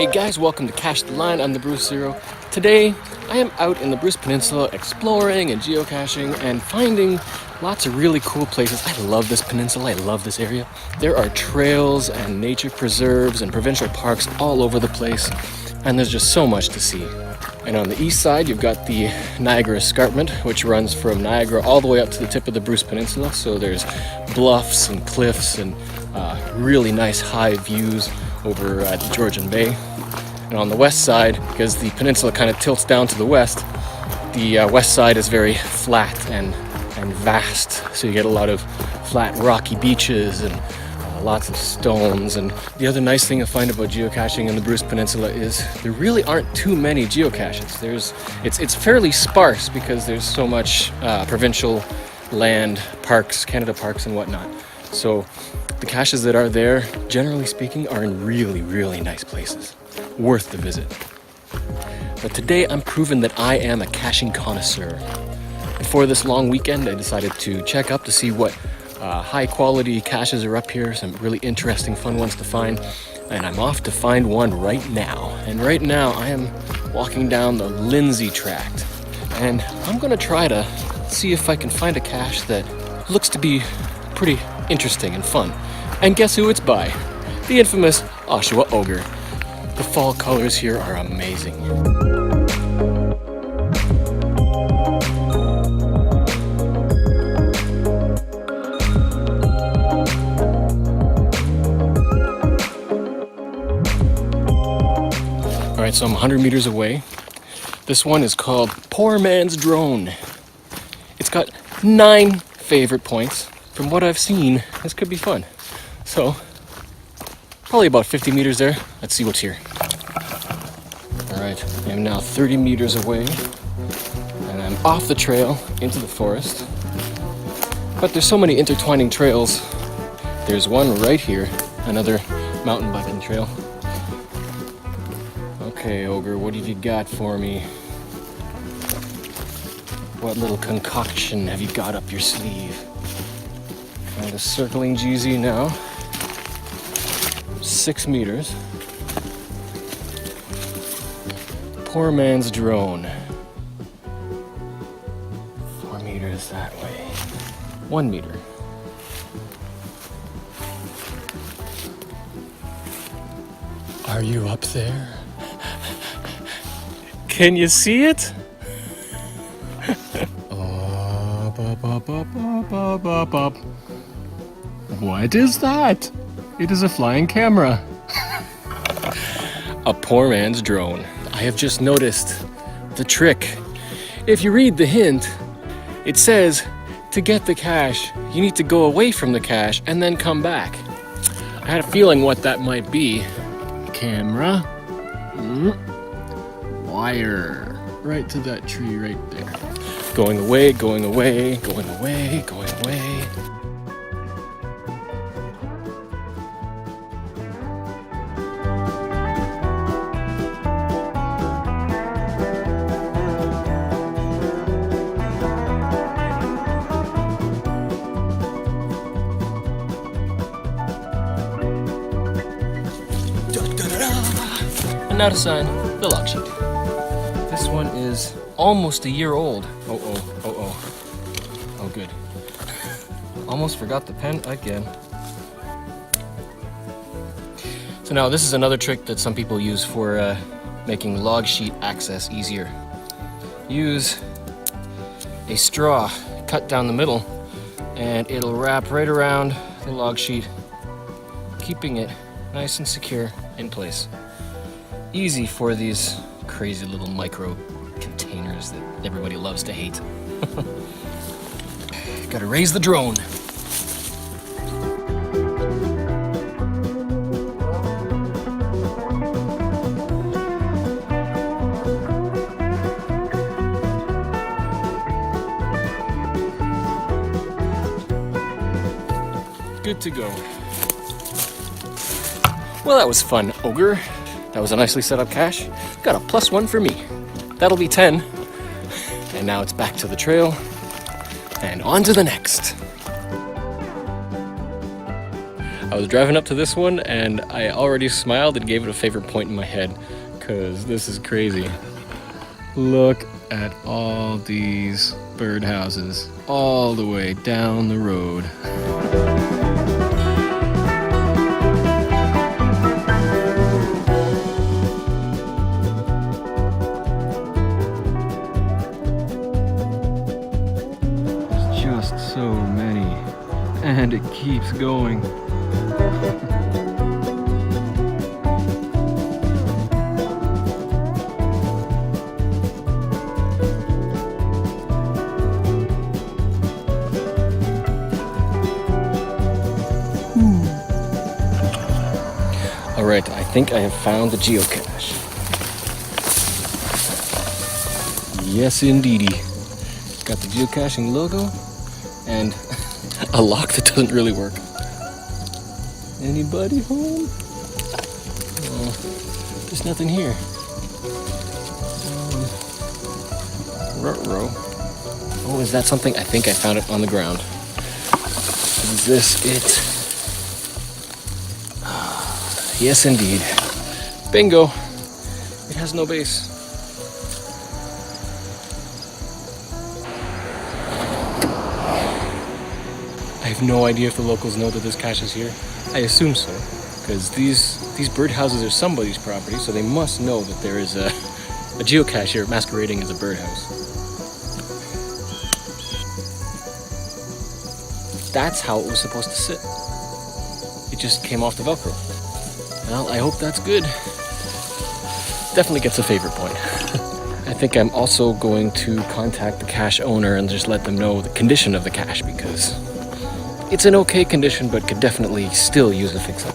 Hey guys, welcome to Cache the Line. I'm the Bruce Zero. Today, I am out in the Bruce Peninsula exploring and geocaching and finding lots of really cool places. I love this peninsula, I love this area. There are trails and nature preserves and provincial parks all over the place, and there's just so much to see. And on the east side, you've got the Niagara Escarpment, which runs from Niagara all the way up to the tip of the Bruce Peninsula. So there's bluffs and cliffs and really nice high views over at Georgian Bay. And on the west side, because the peninsula kind of tilts down to the west side is very flat and vast. So you get a lot of flat rocky beaches and lots of stones. And the other nice thing I find about geocaching in the Bruce Peninsula is there really aren't too many geocaches. It's fairly sparse because there's so much provincial land, parks, Canada parks and whatnot. So the caches that are there, generally speaking, are in really, really nice places. Worth the visit. But today I'm proving that I am a caching connoisseur. Before this long weekend, I decided to check up to see what high quality caches are up here, some really interesting fun ones to find, and I'm off to find one right now. And right now I am walking down the Lindsay Tract, and I'm gonna try to see if I can find a cache that looks to be pretty interesting and fun. And guess who it's by? The infamous Oshawa Ogre. The fall colors here are amazing. Alright, so I'm 100 meters away. This one is called Poor Man's Drone. It's got 9 favorite points. From what I've seen, this could be fun. So, probably about 50 meters there. Let's see what's here. Alright, I am now 30 meters away, and I'm off the trail into the forest. But there's so many intertwining trails. There's one right here, another mountain biking trail. Okay, Ogre, what have you got for me? What little concoction have you got up your sleeve? I'm just circling GZ now. 6 meters. Poor Man's Drone. 4 meters that way. 1 meter. Are you up there? Can you see it? What is that? It is a flying camera. A poor man's drone. I have just noticed the trick. If you read the hint, it says to get the cache, you need to go away from the cache and then come back. I had a feeling what that might be. Camera. Wire. Right to that tree right there. Going away, going away, going away, going away. And now to sign the log sheet. This one is almost a year old. Oh good. Almost forgot the pen again. So now this is another trick that some people use for making log sheet access easier. Use a straw cut down the middle and it'll wrap right around the log sheet, keeping it nice and secure in place. Easy for these crazy little micro containers that everybody loves to hate. Gotta raise the drone. Good to go. Well, that was fun, Ogre. That was a nicely set up cache. Got a +1 for me. That'll be 10. And now it's back to the trail and on to the next. I was driving up to this one and I already smiled and gave it a favorite point in my head because this is crazy. Look at all these birdhouses all the way down the road. There's just so many, and it keeps going. Alright, I think I have found the geocache. Yes, indeedy. Got the geocaching logo and a lock that doesn't really work. Anybody home? Oh, there's nothing here. Ruh-roh. Oh, is that something? I think I found it on the ground. Is this it? Yes, indeed. Bingo. It has no base. I have no idea if the locals know that this cache is here. I assume so, because these birdhouses are somebody's property, so they must know that there is a geocache here masquerading as a birdhouse. That's how it was supposed to sit. It just came off the Velcro. Well, I hope that's good. Definitely gets a favorite point. I think I'm also going to contact the cache owner and just let them know the condition of the cache, because it's an okay condition, but could definitely still use a fix-up.